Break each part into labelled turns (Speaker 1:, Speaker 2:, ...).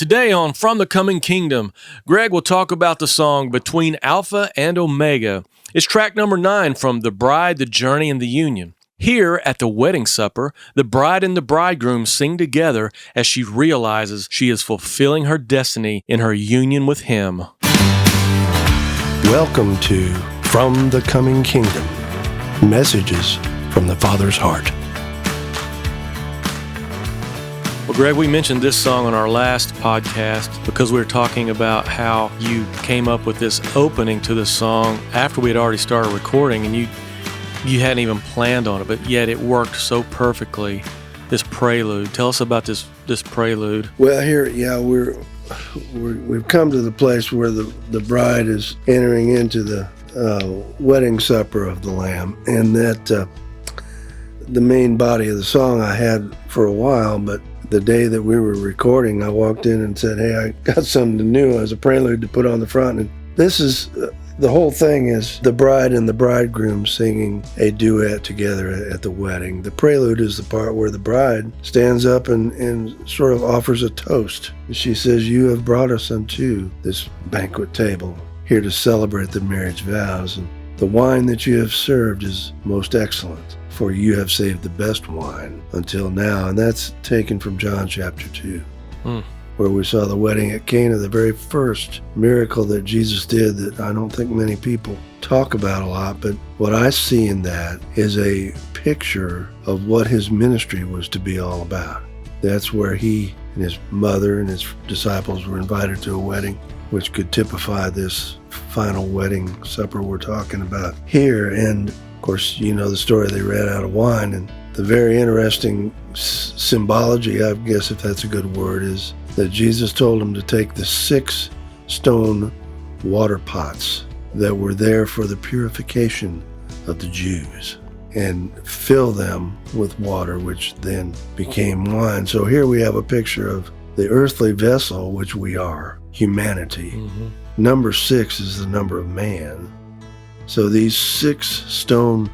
Speaker 1: Today on From the Coming Kingdom, Greg will talk about the song Between Alpha and Omega. It's track number 9 from The Bride, the Journey, and the Union. Here at the wedding supper, the bride and the bridegroom sing together as she realizes she is fulfilling her destiny in her union with him.
Speaker 2: Welcome to From the Coming Kingdom, messages from the Father's heart.
Speaker 1: Well, Greg, we mentioned this song on our last podcast because we were talking about how you came up with this opening to the song after we had already started recording, and you hadn't even planned on it, but yet it worked so perfectly, this prelude. Tell us about this prelude.
Speaker 2: Well, here, we've come to the place where the bride is entering into the wedding supper of the Lamb, and that the main body of the song I had for a while, but the day that we were recording, I walked in and said, hey, I got something new as a prelude to put on the front. And this is, the whole thing is the bride and the bridegroom singing a duet together at the wedding. The prelude is the part where the bride stands up and sort of offers a toast. She says, you have brought us unto this banquet table, here to celebrate the marriage vows. And the wine that you have served is most excellent, for you have saved the best wine until now. And that's taken from John chapter 2, where we saw the wedding at Cana, the very first miracle that Jesus did that I don't think many people talk about a lot. But what I see in that is a picture of what his ministry was to be all about. That's where he and his mother and his disciples were invited to a wedding, which could typify this final wedding supper we're talking about here. And of course, you know the story, they ran out of wine, and the very interesting symbology, I guess if that's a good word, is that Jesus told them to take the 6 stone water pots that were there for the purification of the Jews and fill them with water, which then became wine. So here we have a picture of the earthly vessel, which we are, humanity. Number 6 is the number of man. So these 6 stone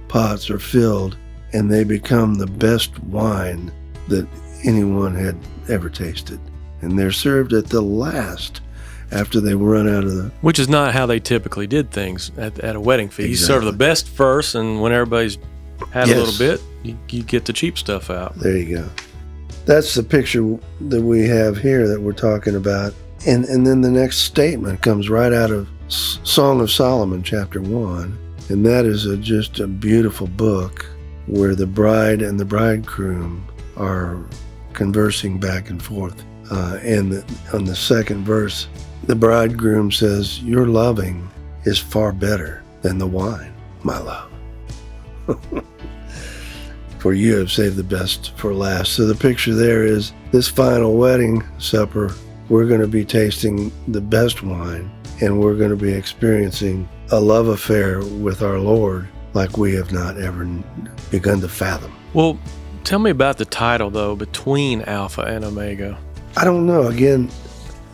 Speaker 2: pots are filled, and they become the best wine that anyone had ever tasted. And they're served at the last, after they run out of the...
Speaker 1: Which is not how they typically did things at a wedding feast. Exactly. You serve the best first, and when everybody's had a little bit, you get the cheap stuff out.
Speaker 2: There you go. That's the picture that we have here that we're talking about. And then the next statement comes right out of Song of Solomon, chapter 1. And that is just a beautiful book where the bride and the bridegroom are conversing back and forth. And on the second verse, the bridegroom says, your loving is far better than the wine, my love. For you have saved the best for last. So the picture there is this final wedding supper, we're going to be tasting the best wine, and we're going to be experiencing a love affair with our Lord like we have not ever begun to fathom.
Speaker 1: Well, tell me about the title, though, Between Alpha and Omega.
Speaker 2: I don't know. Again,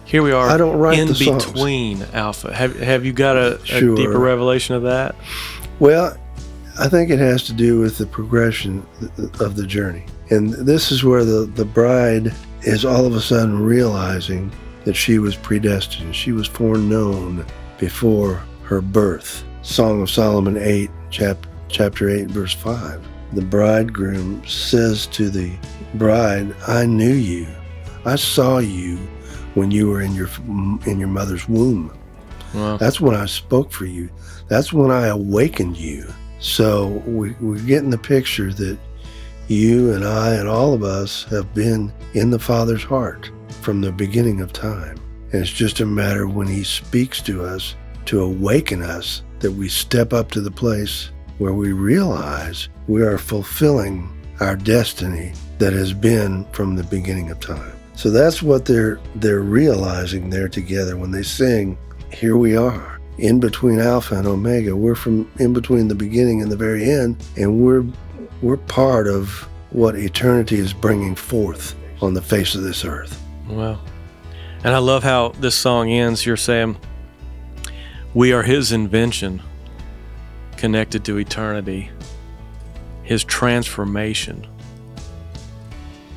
Speaker 1: here we are.
Speaker 2: I don't write
Speaker 1: in
Speaker 2: the songs.
Speaker 1: Between Alpha. Have you got a deeper revelation of that?
Speaker 2: Well, I think it has to do with the progression of the journey. And this is where the bride is all of a sudden realizing that she was predestined. She was foreknown before her birth. Song of Solomon 8, chapter 8, verse 5. The bridegroom says to the bride, I knew you. I saw you when you were in your mother's womb.
Speaker 1: Wow.
Speaker 2: That's when I spoke for you. That's when I awakened you. So we're getting the picture that you and I and all of us have been in the Father's heart from the beginning of time. And it's just a matter when he speaks to us to awaken us that we step up to the place where we realize we are fulfilling our destiny that has been from the beginning of time. So that's what they're realizing there together when they sing, here we are, in between Alpha and Omega. We're from in between the beginning and the very end, and we're part of what eternity is bringing forth on the face of this earth.
Speaker 1: Wow. And I love how this song ends. You're saying, we are his invention connected to eternity, his transformation,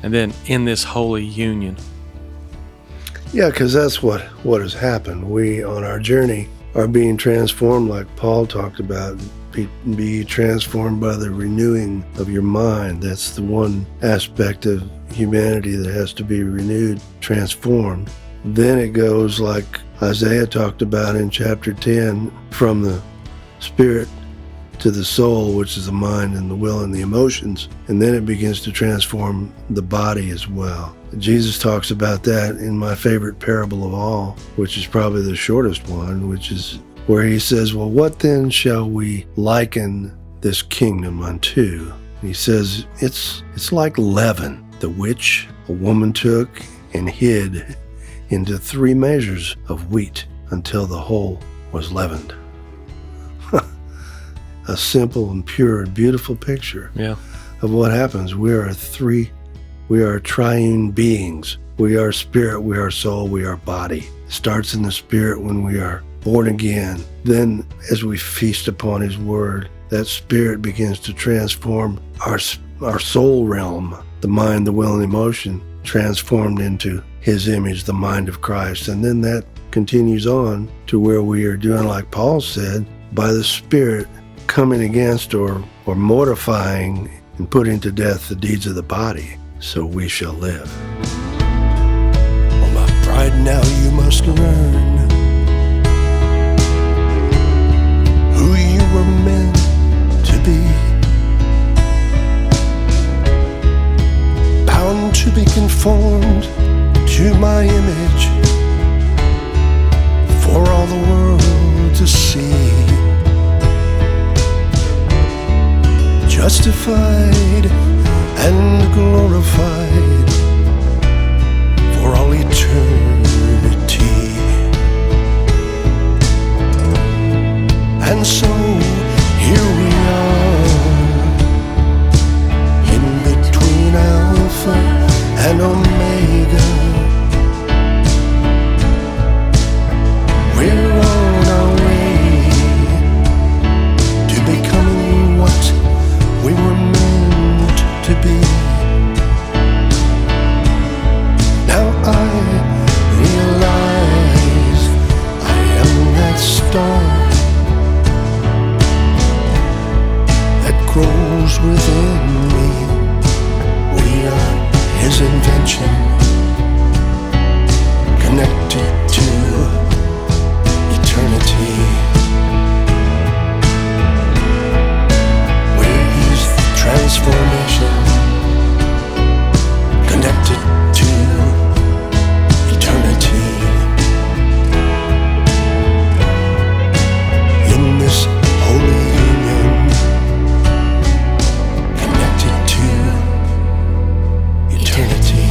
Speaker 1: and then in this holy union.
Speaker 2: Yeah, because that's what has happened. We, on our journey, are being transformed, like Paul talked about. Be transformed by the renewing of your mind. That's the one aspect of humanity that has to be renewed, transformed. Then it goes like Isaiah talked about in chapter 10, from the spirit to the soul, which is the mind and the will and the emotions. And then it begins to transform the body as well. Jesus talks about that in my favorite parable of all, which is probably the shortest one, which is where he says, well, what then shall we liken this kingdom unto? And he says, it's like leaven, the which a woman took and hid into 3 measures of wheat until the whole was leavened. A simple and pure and beautiful picture of what happens. We are triune beings. We are spirit, we are soul, we are body. It starts in the spirit when we are born again. Then as we feast upon his word, that spirit begins to transform our soul realm, the mind, the will, and emotion, transformed into his image, the mind of Christ. And then that continues on to where we are doing, like Paul said, by the spirit coming against or mortifying and putting to death the deeds of the body, so we shall live. Oh, my bride, now you must learn who you were meant to be, bound to be conformed to my image for all the world to see, justified and glorified for all eternity. And so here we are, in between Alpha and Omega. We're on our way to becoming what we were meant to be. Now I realize I am that star that grows within me. We are his invention, connected to eternity. Where he's the transformation, connected to eternity. In this holy union, connected to eternity.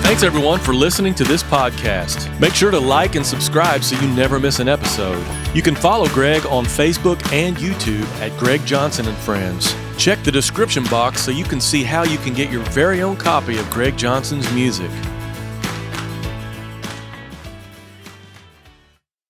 Speaker 1: Thanks, everyone, for listening to this podcast. Make sure to like and subscribe so you never miss an episode. You can follow Greg on Facebook and YouTube at Greg Johnson and Friends. Check the description box so you can see how you can get your very own copy of Greg Johnson's music.